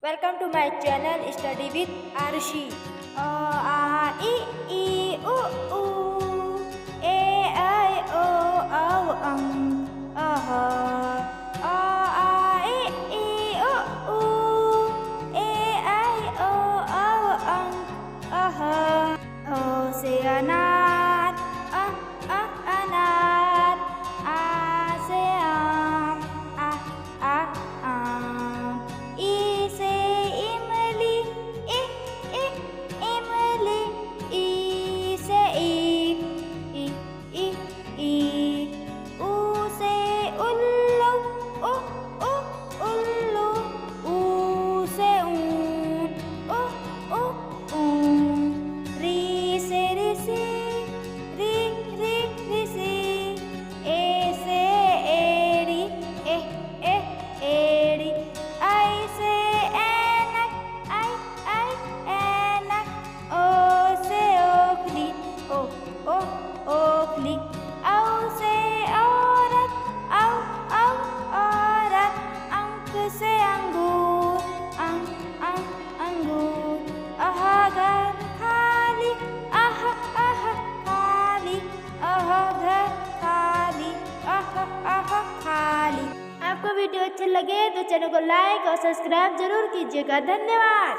Welcome to my channel Study with Arshi. A I E U A I O A I E U A I O say anat anat say E say Emily Emily E say E U say ullu ullu U say Ri say risi risi A say eri eri I say anak anak O say oakley oakley Au say aurat aurat Ank say anggur anggur घर खाली खाली घर खाली खाली। आपको video अच्छे लगे तो चैनल को लाइक और सब्सक्राइब जरूर कीजिएगा। धन्यवाद।